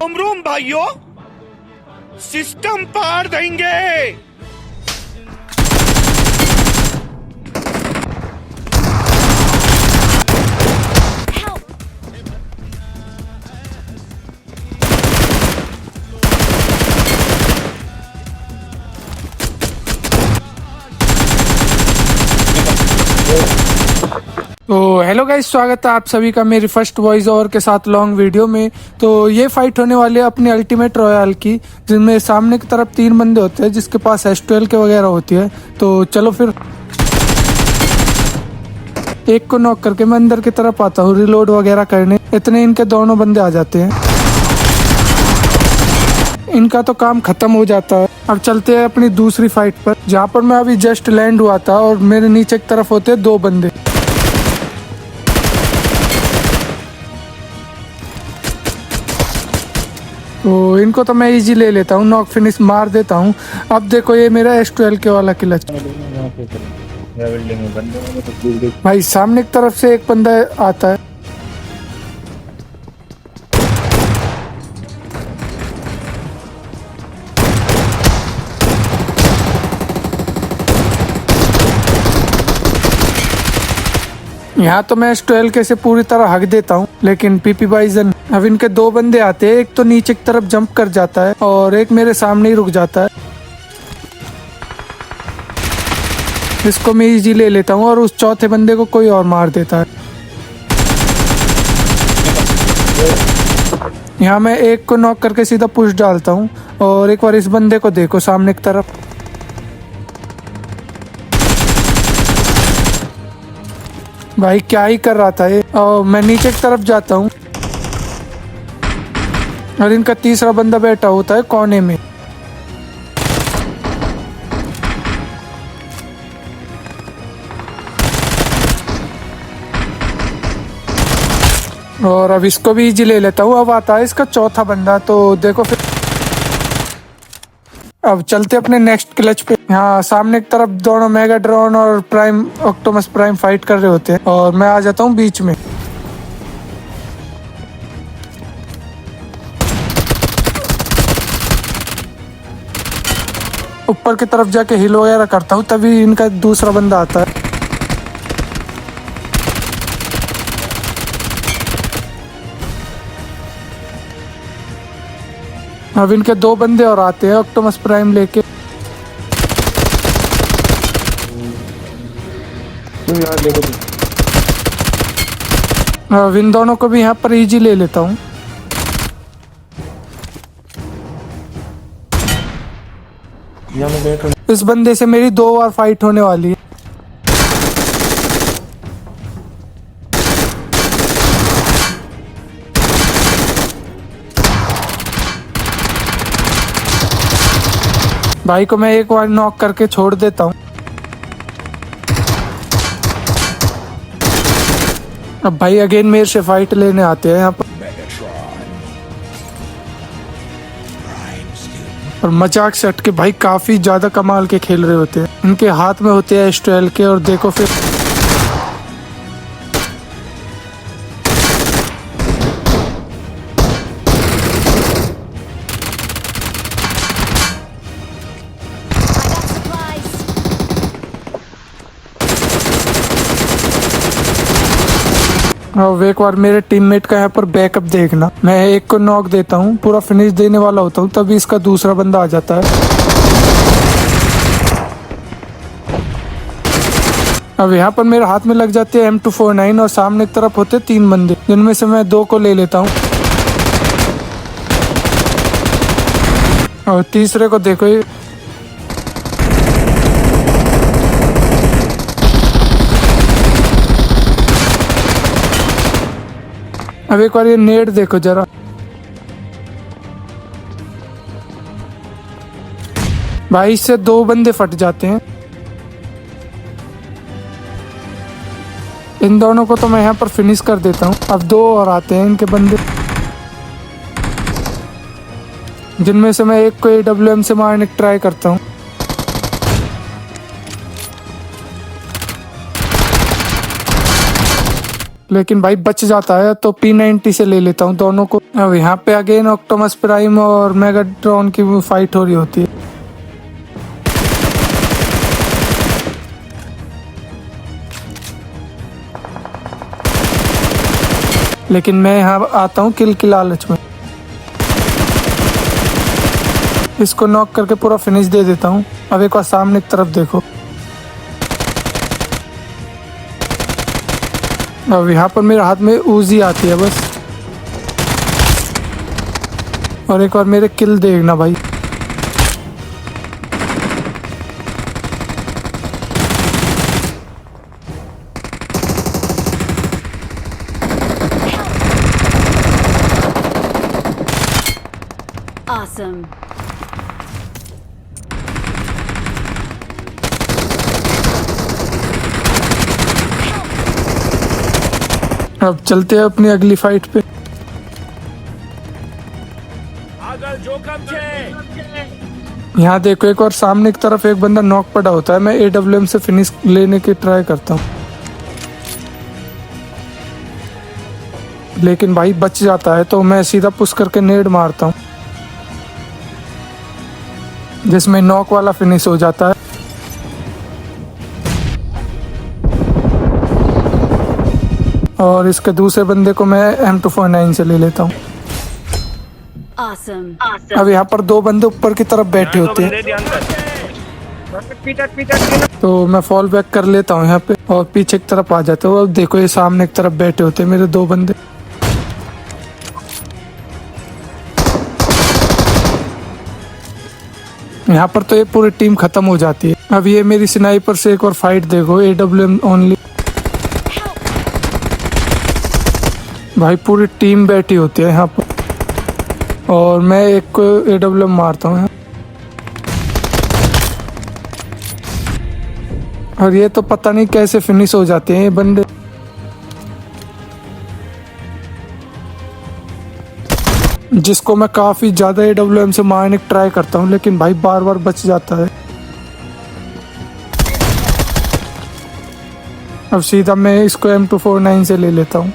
Room भाइयों, system पार देंगे। तो हेलो गाइस, स्वागत है आप सभी का मेरी फर्स्ट वॉइस ओवर के साथ लॉन्ग वीडियो में। तो ये फाइट होने वाली है अपनी अल्टीमेट रॉयल की, जिनमें सामने की तरफ 3 बंदे होते हैं जिसके पास S12 के वगैरह होती है। तो चलो फिर एक को नॉक करके मैं अंदर की तरफ आता हूँ रिलोड वगैरह करने। इतने इनके दोनों बंदे आ जाते हैं, इनका तो काम खत्म हो जाता है। अब चलते हैं अपनी दूसरी फाइट पर, जहाँ पर मैं अभी जस्ट लैंड हुआ था और मेरे नीचे की तरफ होते हैं 2 बंदे। तो इनको तो मैं इजी ले लेता हूँ, नॉक फिनिश मार देता हूँ। अब देखो ये मेरा S12 के वाला किला। भाई सामने की तरफ से एक बंदा आता है, यहाँ तो मैं S12 के से पूरी तरह हक देता हूँ, लेकिन पीपी बाइजन। अब इनके 2 बंदे आते हैं, एक तो नीचे की तरफ जंप कर जाता है और एक मेरे सामने ही रुक जाता है। इसको मैं इजी ले लेता हूँ और उस चौथे बंदे को कोई और मार देता है। यहाँ मैं एक को नॉक करके सीधा पुश डालता हूँ और एक बार इस बंदे को देखो सामने की तरफ। भाई क्या ही कर रहा था ये। और मैं नीचे की तरफ जाता हूँ और इनका तीसरा बंदा बैठा होता है कोने में। और अब इसको भी इजी ले लेता हूँ। अब आता है इसका चौथा बंदा, तो देखो फिर अब चलते अपने नेक्स्ट क्लच पे। यहाँ सामने की तरफ दोनों मेगाड्रॉन और प्राइम ऑक्टोमस प्राइम फाइट कर रहे होते हैं और मैं आ जाता हूँ बीच में। ऊपर की तरफ जाके हिल वगैरह करता हूँ, तभी इनका दूसरा बंदा आता है। अब इनके 2 बंदे और आते हैं ऑक्टोमस प्राइम लेके। अब इन दोनों को भी यहाँ पर इजी ले लेता हूँ। इस बंदे से मेरी 2 बार फाइट होने वाली है। भाई को मैं एक बार नॉक करके छोड़ देता हूँ। अब भाई अगेन मेरे से फाइट लेने आते हैं यहाँ पर और मजाक से हटके भाई काफी ज्यादा कमाल के खेल रहे होते हैं। इनके हाथ में होते हैं S12 के और देखो फिर और एक बार मेरे टीममेट का यहाँ पर बैकअप देखना। मैं एक को नॉक देता हूँ, पूरा फिनिश देने वाला होता हूँ, तभी इसका दूसरा बंदा आ जाता है। अब यहाँ पर मेरे हाथ में लग जाती है M249 और सामने की तरफ होते 3 बंदे, जिनमें से मैं 2 को ले लेता हूँ और तीसरे को देखो ये अब एक बार ये नेट देखो जरा। भाई इससे 2 बंदे फट जाते हैं। इन दोनों को तो मैं यहाँ पर फिनिश कर देता हूँ। अब 2 और आते हैं इनके बंदे, जिनमें से मैं एक को AWM से मारने की ट्राई करता हूँ। लेकिन भाई बच जाता है तो P90 से ले लेता हूँ दोनों को। अब यहाँ पे अगेन ऑक्टोमस प्राइम और मेगाट्रॉन की फाइट हो रही होती है। लेकिन मैं यहाँ आता हूँ किल की लालच में, इसको नॉक करके पूरा फिनिश दे देता हूँ। अब एक बार सामने की तरफ देखो, अब यहाँ पर मेरे हाथ में उजी आती है बस, और एक बार मेरे किल देखना भाई। Awesome. अब चलते हैं अपनी अगली फाइट पे। यहाँ देखो एक और सामने की तरफ एक बंदा नॉक पड़ा होता है, मैं AWM से फिनिश लेने की ट्राई करता हूँ, लेकिन भाई बच जाता है तो मैं सीधा पुश करके नेड मारता हूँ, जिसमें नॉक वाला फिनिश हो जाता है। और इसके दूसरे बंदे को मैं M249 से ले लेता हूँ। Awesome. अब यहाँ पर दो बंदे ऊपर की तरफ बैठे होते हैं, तो मैं फॉल बैक कर लेता हूँ यहाँ पे और पीछे की तरफ आ जाते हो। अब देखो ये सामने की तरफ बैठे होते हैं मेरे दो बंदे। यहाँ पर तो ये पूरी टीम खत्म हो जाती है। अब ये मेरी स्नाइपर से एक और फाइट देखो, AWM ओनली, भाई पूरी टीम बैठी होती है यहाँ पर और मैं एक को AWM मारता हूँ। और ये तो पता नहीं कैसे फिनिश हो जाते हैं ये बंदे। जिसको मैं काफी ज्यादा AWM से मारने की ट्राई करता हूँ, लेकिन भाई बार बार बच जाता है। अब सीधा मैं इसको M249 से ले लेता हूँ।